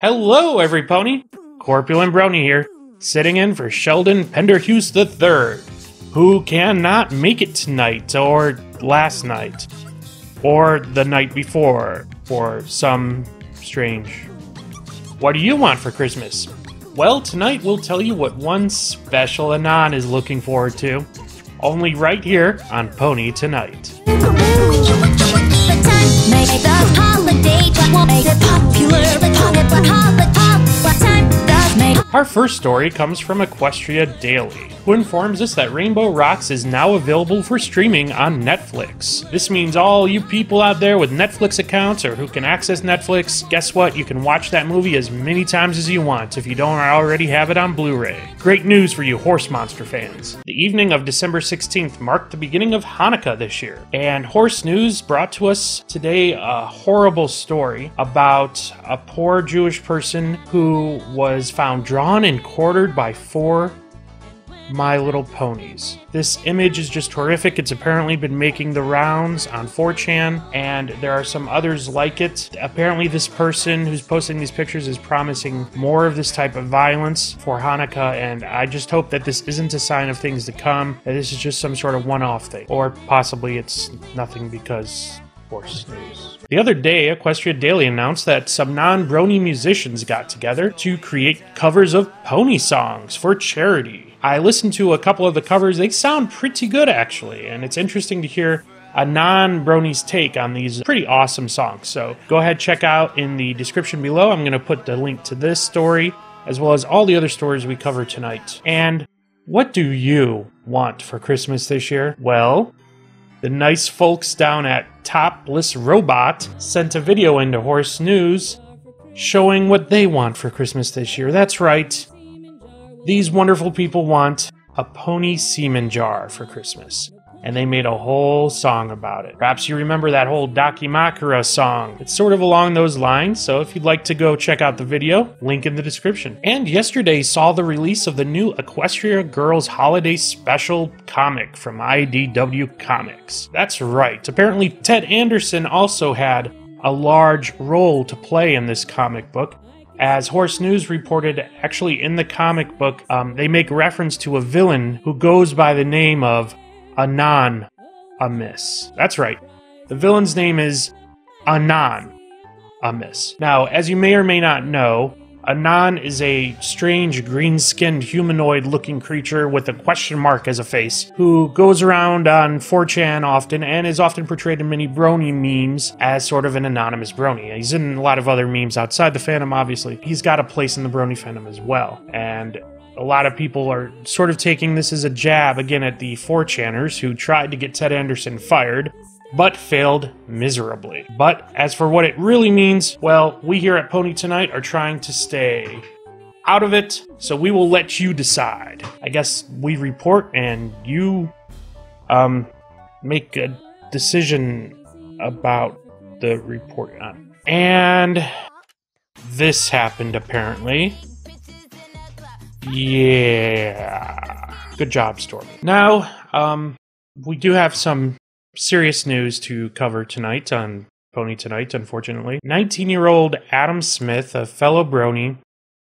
Hello, every pony. Corpulent Brony here, sitting in for Sheldon Penderhughes III, who cannot make it tonight, or last night, or the night before, for some strange. What do you want for Christmas? Well, tonight we'll tell you what one special Anon is looking forward to, only right here on Pony Tonight. Our first story comes from Equestria Daily, who informs us that Rainbow Rocks is now available for streaming on Netflix. This means all you people out there with Netflix accounts or who can access Netflix, guess what? You can watch that movie as many times as you want if you don't already have it on Blu-ray. Great news for you horse monster fans. The evening of December 16th marked the beginning of Hanukkah this year, and Horse News brought to us today a horrible story about a poor Jewish person who was found drawn and quartered by 4 My Little Ponies. This image is just horrific. It's apparently been making the rounds on 4chan, and there are some others like it. Apparently this person who's posting these pictures is promising more of this type of violence for Hanukkah, and I just hope that this isn't a sign of things to come, that this is just some sort of one-off thing. Or possibly it's nothing because Horse News. The other day, Equestria Daily announced that some non-brony musicians got together to create covers of pony songs for charity. I listened to a couple of the covers. They sound pretty good, actually, and it's interesting to hear a non-brony's take on these pretty awesome songs. So go ahead, check out in the description below. I'm going to put the link to this story, as well as all the other stories we cover tonight. And what do you want for Christmas this year? Well, the nice folks down at Topless Robot sent a video into Horse News showing what they want for Christmas this year. That's right. These wonderful people want a pony semen jar for Christmas, and they made a whole song about it. Perhaps you remember that whole Dakimakura song. It's sort of along those lines, so if you'd like to go check out the video, link in the description. And yesterday saw the release of the new Equestria Girls Holiday Special comic from IDW Comics. That's right. Apparently Ted Anderson also had a large role to play in this comic book. As Horse News reported, actually in the comic book, they make reference to a villain who goes by the name of Anon Amiss. That's right. The villain's name is Anon Amiss. Now, as you may or may not know, Anon is a strange green-skinned humanoid-looking creature with a question mark as a face who goes around on 4chan often and is often portrayed in many brony memes as sort of an anonymous brony. He's in a lot of other memes outside the fandom, obviously. He's got a place in the brony fandom as well. And a lot of people are sort of taking this as a jab again at the 4chaners who tried to get Ted Anderson fired, but failed miserably. But as for what it really means, well, we here at Pony Tonight are trying to stay out of it, so we will let you decide. I guess we report and you make a decision about the report on. And this happened apparently. Yeah. Good job, Stormy. Now, we do have some serious news to cover tonight on Pony Tonight, unfortunately. 19-year-old Adam Smith, a fellow brony,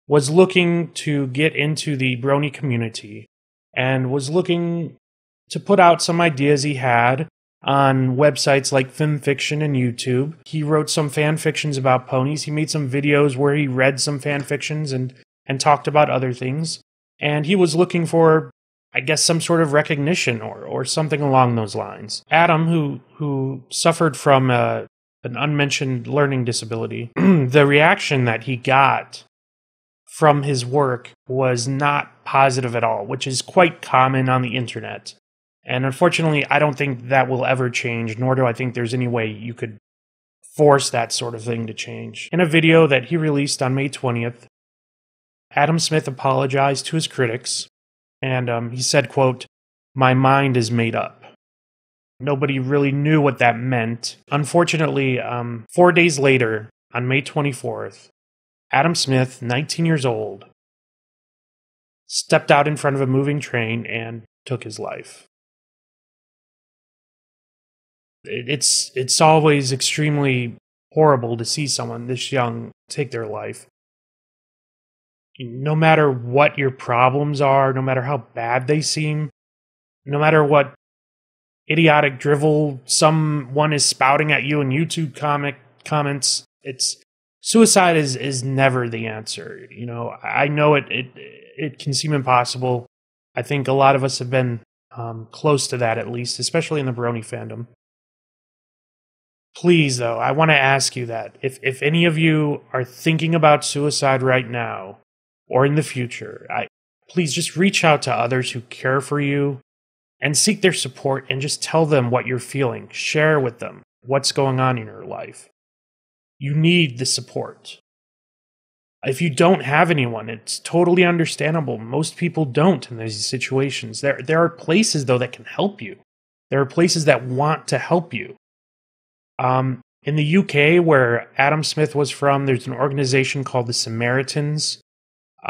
was looking to get into the brony community and was looking to put out some ideas he had on websites like FimFiction and YouTube. He wrote some fan fictions about ponies. He made some videos where he read some fan fictions and talked about other things. And he was looking for, I guess, some sort of recognition or something along those lines. Adam, who suffered from an unmentioned learning disability, the reaction that he got from his work was not positive at all, which is quite common on the internet. And unfortunately, I don't think that will ever change, nor do I think there's any way you could force that sort of thing to change. In a video that he released on May 20th, Adam Smith apologized to his critics, and he said, quote, "My mind is made up." Nobody really knew what that meant. Unfortunately, 4 days later, on May 24th, Adam Smith, 19 years old, stepped out in front of a moving train and took his life. It's always extremely horrible to see someone this young take their life. no matter what your problems are, no matter how bad they seem, no matter what idiotic drivel someone is spouting at you in YouTube comments, it's suicide is never the answer. I know it can seem impossible. I think a lot of us have been close to that, at least, especially in the Brony fandom. Please, though, I want to ask you that if any of you are thinking about suicide right now or in the future, please just reach out to others who care for you and seek their support and just tell them what you're feeling. Share with them what's going on in your life. You need the support. If you don't have anyone, it's totally understandable. Most people don't in these situations. There are places, though, that can help you. There are places that want to help you. In the UK, where Adam Smith was from, there's an organization called the Samaritans.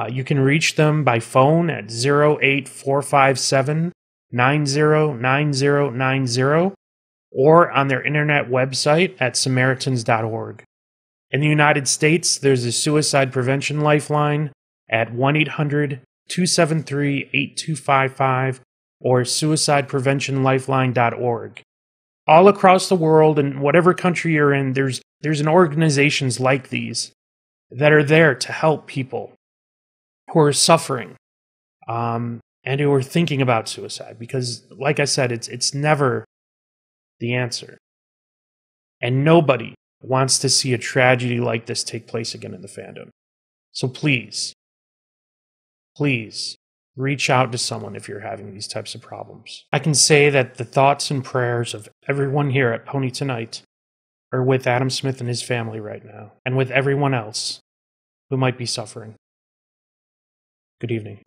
You can reach them by phone at 08457 909090 or on their internet website at samaritans.org. In the United States, there's a suicide prevention lifeline at 1-800-273-8255 or suicidepreventionlifeline.org. All across the world, and whatever country you're in, there's an organizations like these that are there to help people who are suffering and who are thinking about suicide. Because, like I said, it's never the answer. And nobody wants to see a tragedy like this take place again in the fandom. So please, reach out to someone if you're having these types of problems. I can say that the thoughts and prayers of everyone here at Pony Tonight are with Adam Smith and his family right now, and with everyone else who might be suffering. Good evening.